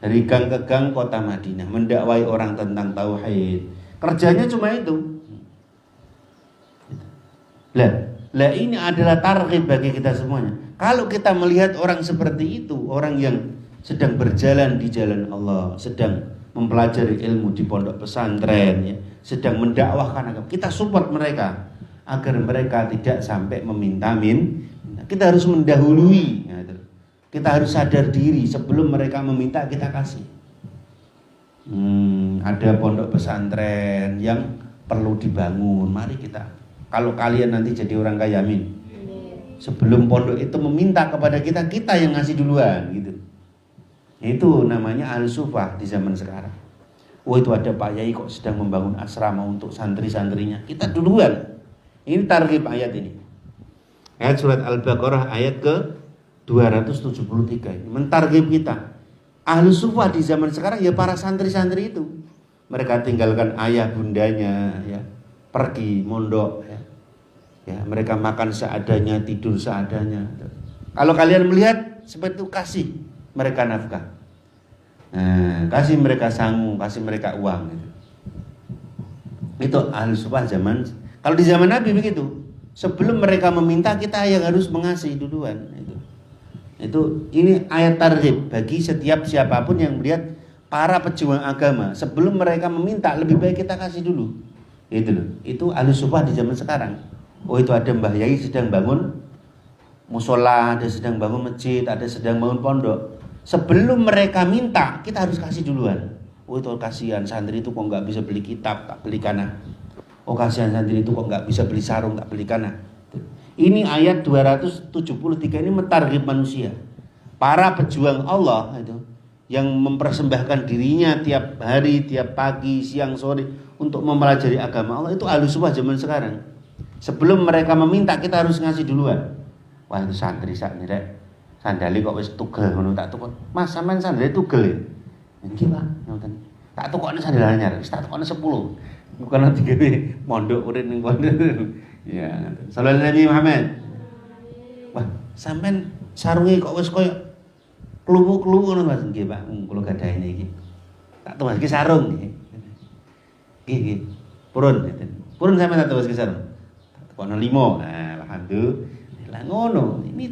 Dari gang ke gang kota Madinah mendakwai orang tentang tauhid. Kerjanya cuma itu. Lah ini adalah targhib bagi kita semuanya. Kalau kita melihat orang seperti itu, orang yang sedang berjalan di jalan Allah, sedang mempelajari ilmu di pondok pesantren ya, sedang mendakwahkan agama, kita support mereka agar mereka tidak sampai meminta-minta. Kita harus mendahului ya, kita harus sadar diri sebelum mereka meminta kita kasih. Ada pondok pesantren yang perlu dibangun, mari kita, kalau kalian nanti jadi orang kaya, amin, sebelum pondok itu meminta kepada kita, kita yang ngasih duluan gitu. Itu namanya al-sufah di zaman sekarang. Oh itu ada Pak Yai kok sedang membangun asrama untuk santri-santrinya, kita duluan. Ini targhib ayat ini. Ayat surat Al-Baqarah ayat ke 273 ini mentarghib kita. Ahlu sufah di zaman sekarang ya para santri-santri itu. Mereka tinggalkan ayah bundanya ya, pergi mondok ya. Ya, mereka makan seadanya, tidur seadanya. Kalau kalian melihat seperti itu, kasih mereka nafkah. Nah, kasih mereka sangu, kasih mereka uang gitu. Itu ahlu sufah zaman. Kalau di zaman Nabi begitu. Sebelum mereka meminta, kita yang harus mengasih duluan. Itu ini ayat targhib bagi setiap siapapun yang melihat para pejuang agama. Sebelum mereka meminta, lebih baik kita kasih dulu. Itu loh. Itu ahlu sufah di zaman sekarang. Oh itu ada Mbah Yai sedang bangun musola, ada sedang bangun masjid, ada sedang bangun pondok. Sebelum mereka minta, kita harus kasih duluan. Oh itu kasihan santri itu kok nggak bisa beli kitab, tak beli kana. Oh kasihan santri itu kok nggak bisa beli sarung, tak beli kana. Ini ayat 273 ini mentarget manusia. Para pejuang Allah itu yang mempersembahkan dirinya tiap hari, tiap pagi, siang, sore untuk mempelajari agama Allah itu ahlus sunnah zaman sekarang. Sebelum mereka meminta kita harus ngasih duluan. Wah itu santri sak nirek sandali kok wis tugel ngono tak tukok. Mas sampean sandali tugel ya? Nggih Pak, ngoten. Tak tukokne sandal anyar, wis tak tukokne 10. Bukan digawe mondok urip ning pondok. Ya, sallallahu Nabi Muhammad. Wah, sampean sarunge kok wis koyo kluwu-kluwu ngono Mas. Nggih, Pak, kula gadhaine iki. Tak tuwaske sarung nggih. Nggih. Purun ngeten. Purun sampean tak tuwaske sarung. Tak tukokno 5. Nah, alhamdulillah ngono. Ini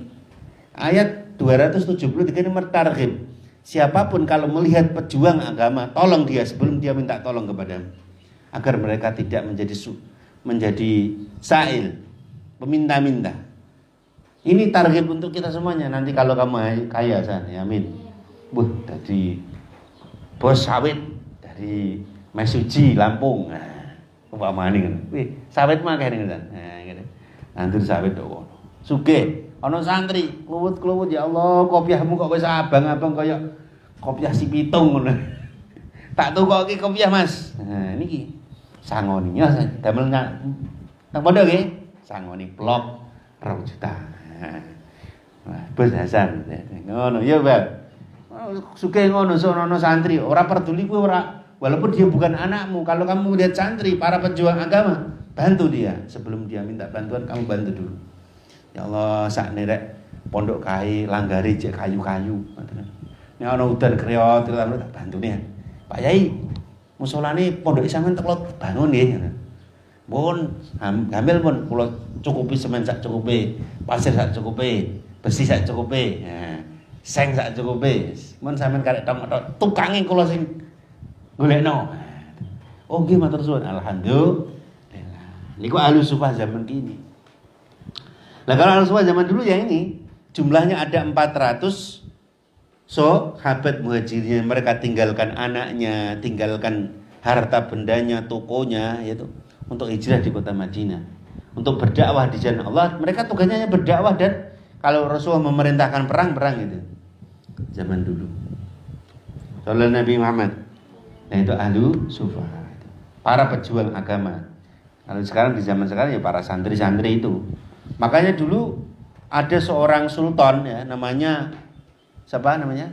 ayat 273 ini mertarghib. Siapapun kalau melihat pejuang agama, tolong dia sebelum dia minta tolong kepadamu. Agar mereka tidak menjadi sa'il, peminta-minta. Ini target untuk kita semuanya. Nanti kalau kamu kaya sana, ya amin. Dari bos sawit dari Mesuji Lampung. Nah, upamane ngono. Sawit mah kene ngono. Nah, ngene. Nandur sawit kok. Sugih, ana santri, kluwut-kluwut ya Allah, kopiahmu kok wis abang-abang kaya kopiah si pitung ngono. Tak tukoki kopiah Mas. Nah, niki sangoni ya damel nang pondok nggih. Sangoni plok 2 juta. Wah, Bos Hasan ngono ya, Bang. Sugih ngono sono santri, ora peduli kuwi ora walaupun dia bukan anakmu. Kalau kamu lihat santri, para pejuang agama, bantu dia. Sebelum dia minta bantuan, kamu bantu dulu. Ya Allah, sakne rek pondok kae langgari cek kayu-kayu. Nek ana udan kreot tak bantune. Pak Yai, musolane pondok sampean teko bangun nggih. Pun gamel pun kula cukupi semen sak cukupe, pasir sak cukupe, besi sak cukupe. Nah, seng sak cukupe. Mun sampean karek tok tukange kula sing golekno. Oh nggih matur suwun. Alhamdulillah. Niku ahlus sunnah zaman kini. Nah kalau ahlus sunnah zaman dulu ya ini jumlahnya ada 400 sahabat muhajirin. Mereka tinggalkan anaknya, tinggalkan harta bendanya, tokonya, yaitu untuk hijrah di kota Madinah, untuk berdakwah di jalan Allah. Mereka tugasnya hanya berdakwah dan kalau Rasulullah memerintahkan perang itu zaman dulu. Sallallahu Nabi Muhammad. Nah itu ahlu sufah, para pejuang agama. Kalau sekarang di zaman sekarang ya para santri-santri itu. Makanya dulu ada seorang sultan ya namanya siapa namanya?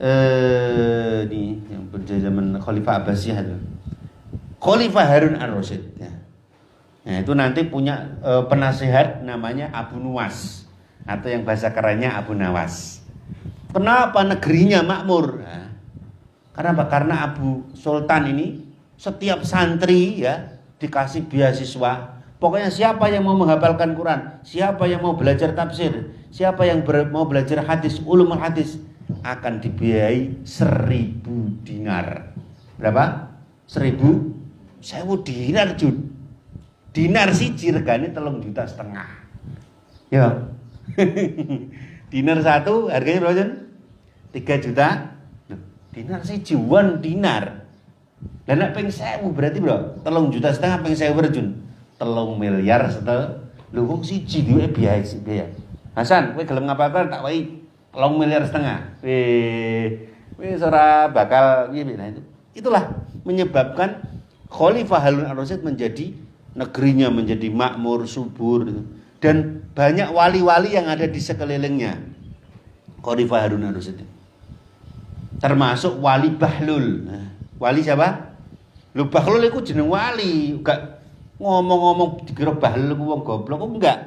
Ini yang pada zaman Khalifah Abbasiyah itu. Khalifah Harun Ar-Rasyid ya. Nah, itu nanti punya penasehat namanya Abu Nuwas atau yang bahasa kerennya Abu Nawas. Kenapa negerinya makmur? Nah, karena apa? Karena Abu Sultan ini setiap santri ya dikasih beasiswa. Pokoknya siapa yang mau menghafalkan Quran, siapa yang mau belajar tafsir, siapa yang mau belajar hadis, ulumul hadis akan dibiayai 1.000 dinar. Berapa? 1.000 dinar Jun. Dinar siji regane 3,5 juta. Ya. Dinar satu harganya berapa Jun? 3 juta. Dinar siji 1 dinar. Lah nek ping 1.000 berarti bro, 3,5 juta ping 1.000 Jun. 3 miliar setengah. Lho wong siji duwe biaya. Hasan, kowe gelem ngapalkan tak wae 3 miliar setengah. Wis ora bakal piye. Nah itu. Itulah menyebabkan Khalifah Harun Ar-Rasyid menjadi negerinya menjadi makmur, subur dan banyak wali-wali yang ada di sekelilingnya. Khalifah Harun Ar-Rasyid. Termasuk Wali Bahlul. Nah, wali siapa? Lho Bahlul iku jeneng wali, gak ngomong-ngomong dikira Bahlul ku wong goblok kok enggak.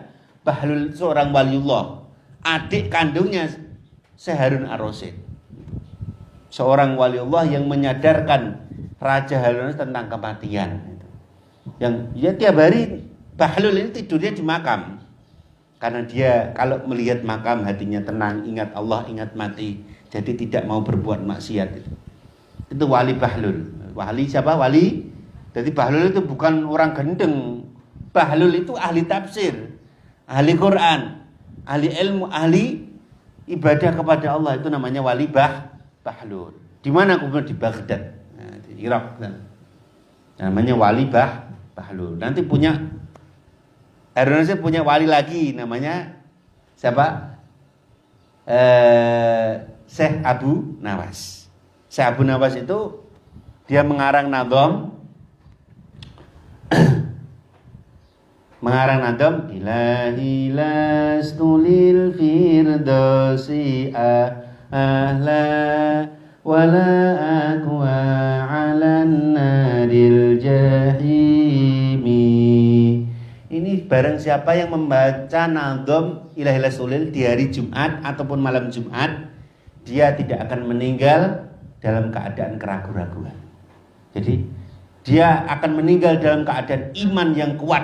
Bahlul seorang waliullah, adik kandungnya Syekh Harun Ar-Rasyid. Seorang waliullah yang menyadarkan Raja Harun tentang kematian. Yang ya tiap hari Bahlul ini tidurnya di makam. Karena dia kalau melihat makam hatinya tenang, ingat Allah, ingat mati. Jadi tidak mau berbuat maksiat itu. Itu wali Bahlul. Wali siapa? Wali. Jadi Bahlul itu bukan orang gendeng. Bahlul itu ahli tafsir, ahli Quran, ahli ilmu, ahli ibadah kepada Allah. Itu namanya wali Bahlul. Di mana kemudian di Baghdad, nah, di Irak. Namanya wali Bahlul. Nanti punya Harun Rasid punya wali lagi namanya siapa? Syekh Abu Nawas. Syekh Abu Nawas itu dia mengarang nadom ilahi lastulil firdausi ahla wala akwa alan naril jahimi. Ini barang siapa yang membaca nadom ilahi lastulil di hari Jumat ataupun malam Jumat, dia tidak akan meninggal dalam keadaan keraguan-raguan. Jadi dia akan meninggal dalam keadaan iman yang kuat,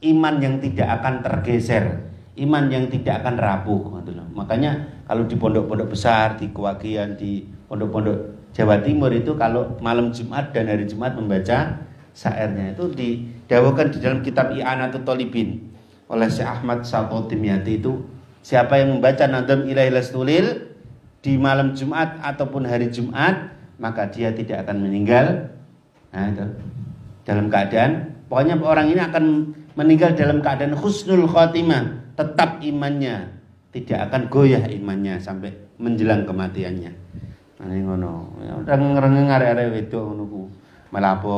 iman yang tidak akan tergeser, iman yang tidak akan rapuh. Makanya kalau di pondok-pondok besar, di kewakian, di pondok-pondok Jawa Timur itu kalau malam Jumat dan hari Jumat membaca syairnya itu didawuhkan di dalam kitab I'anatul Thalibin oleh Syekh Ahmad Syaikh Dimyati itu, siapa yang membaca nadam ilahi lastulil di malam Jumat ataupun hari Jumat, maka dia tidak akan meninggal. Nah, itu dalam keadaan, pokoknya orang ini akan meninggal dalam keadaan husnul khotimah, tetap imannya, tidak akan goyah imannya sampai menjelang kematiannya. Nah, ini ngono. Udah ngereng arek-arek wedok ngono ku. Melapo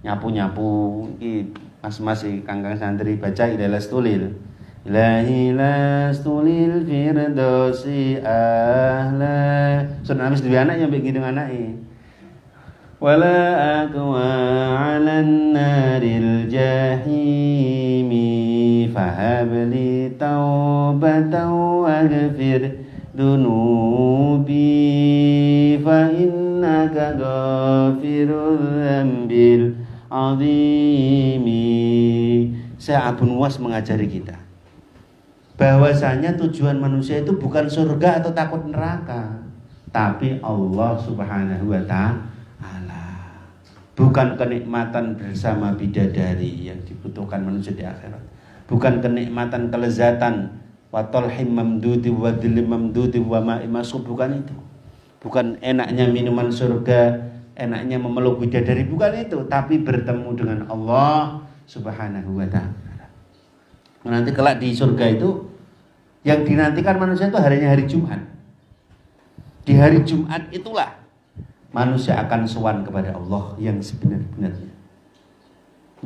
nyapu-nyapu iki mas-mas kangkang santri baca ilahi lastulil. Ilahi lastulil firdausi ahla. Sunan Amis duwe anak yang begitu anake. Wala akwa 'alan naril jahimi fahabli taubatan waghfir dunubi fa innaka ghafirul dzambil azimi. Syekh Abu Nawas mengajari kita bahwasanya tujuan manusia itu bukan surga atau takut neraka, tapi Allah Subhanahu wa ta'ala. Bukan kenikmatan bersama bidadari yang dibutuhkan manusia di akhirat, bukan kenikmatan kelezatan wa talhim mamdudi wa dhilim mamdudi wa ma'im masub, bukan itu. Bukan enaknya minuman surga, enaknya memeluk bidadari, bukan itu, tapi bertemu dengan Allah Subhanahu wa ta'ala. Nanti kelak di surga itu yang dinantikan manusia itu harinya hari Jumat. Di hari Jumat itulah manusia akan sowan kepada Allah yang sebenar-benarnya.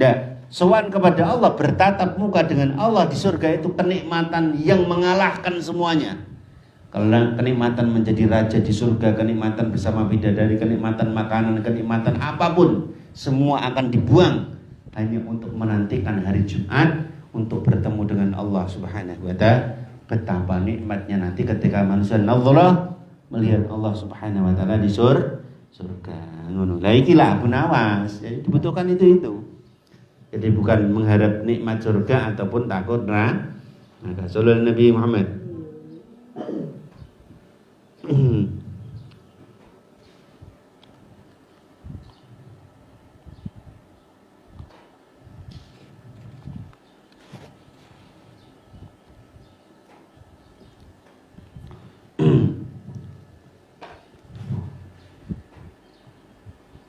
Nah, sowan kepada Allah, bertatap muka dengan Allah di surga itu kenikmatan yang mengalahkan semuanya. Kalau kenikmatan menjadi raja di surga, kenikmatan bersama bidadari, kenikmatan makanan, kenikmatan apapun, semua akan dibuang hanya untuk menantikan hari Jumat untuk bertemu dengan Allah Subhanahu wa ta'ala. Betapa nikmatnya nanti ketika manusia nazarah melihat Allah Subhanahu wa ta'ala di surga. Ngono. Lah iki lah Abu Nawas. Jadi dibutuhkan itu. Jadi bukan mengharap nikmat surga ataupun takut neraka. Maka sallallahu Nabi Muhammad.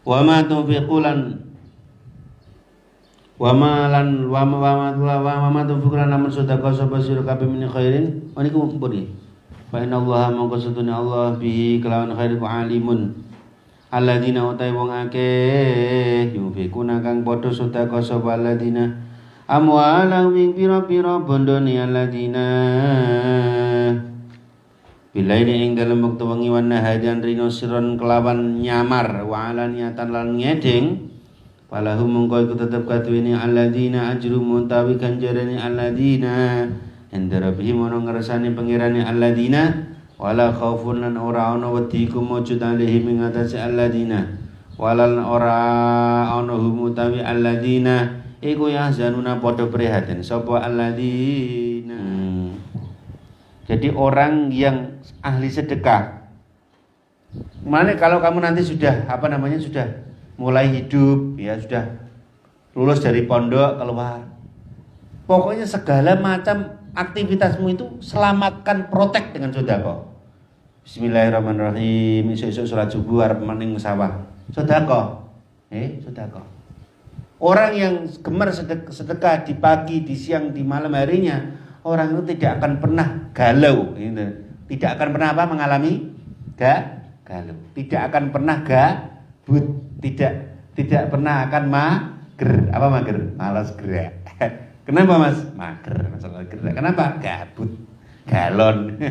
Wa ma taufiqulan wa ma taufiqulan namun sedekah sapa sira kabeh min khairin. Niku pun fa inna Allah mongko setune Allah bihi kelawan khair ku alimun. Alladzina utai wong akeh yufikuna kang padha sedekah sapa alladzina amwalahu ing pira-pira bondone alladzina bilaini ing dalem wektu wengi wan naharian rino siron kelawan nyamar wa alaniatan lan ngedeng falahum mongko iku tetep kaduweni alladzina ajru muntawi ganjarane alladzina endara bihi mono ngersane pengirane alladzina wala khaufun lan ora ana wedi iku mujud alaihi ing atase alladzina walal ora ana hum utawi alladzina iku yahzanuna padha prihatin sapa alladzina. Jadi orang yang ahli sedekah, mana kalau kamu nanti sudah sudah mulai hidup, ya sudah lulus dari pondok keluar, pokoknya segala macam aktivitasmu itu selamatkan, protek dengan sedekah. Bismillahirrahmanirrahim. Esuk-esuk salat subuh arep maning sawah. Sedekah. Sedekah. Orang yang gemar sedekah di pagi, di siang, di malam harinya, orang itu tidak akan pernah galau, gitu. Tidak akan pernah apa mengalami galau, tidak akan pernah gabut, tidak pernah akan mager. Apa mager? Malas gerak. Kenapa Mas? Mager, masalah gerak. Kenapa? Gabut, galon,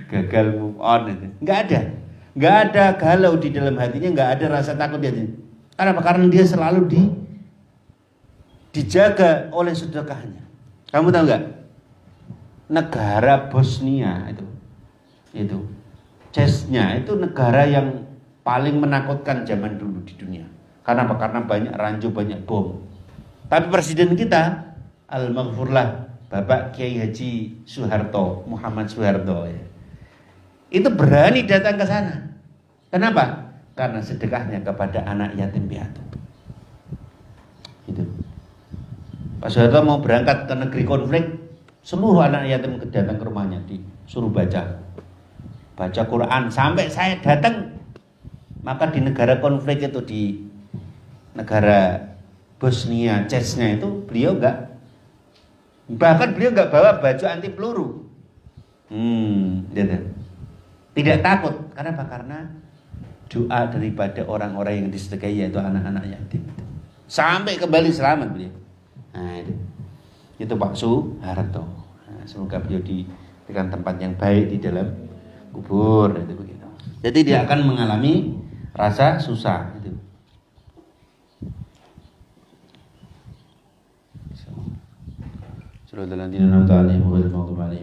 gagal move on. Nggak ada galau di dalam hatinya, nggak ada rasa takut di hatinya. Kenapa? Karena dia selalu dijaga oleh sedekahnya. Kamu tahu nggak? Negara Bosnia itu Chechnya itu negara yang paling menakutkan zaman dulu di dunia. Karena apa? Karena banyak ranjau, banyak bom. Tapi presiden kita, Al-Maghfurlah, Bapak Kiai Haji Soeharto, Muhammad Soeharto, ya, itu berani datang ke sana. Kenapa? Karena sedekahnya kepada anak yatim piatu. Itu. Pak Soeharto mau berangkat ke negeri konflik, seluruh anak yatim datang ke rumahnya, disuruh baca Quran. Sampai saya datang, maka di negara konflik itu, di negara Bosnia, Chechnya itu, beliau bahkan beliau nggak bawa baju anti peluru. Tidak takut. Karena apa? Karena doa daripada orang-orang yang disedekahi, yaitu anak-anak yatim. Sampai kembali selamat beliau. Nah, itu Pak Soeharto. Nah, semoga beliau diberikan tempat yang baik di dalam kubur. Itu begitu. Jadi dia akan mengalami rasa susah. Itu. Surah Al-Anbiya 6 ayat 1.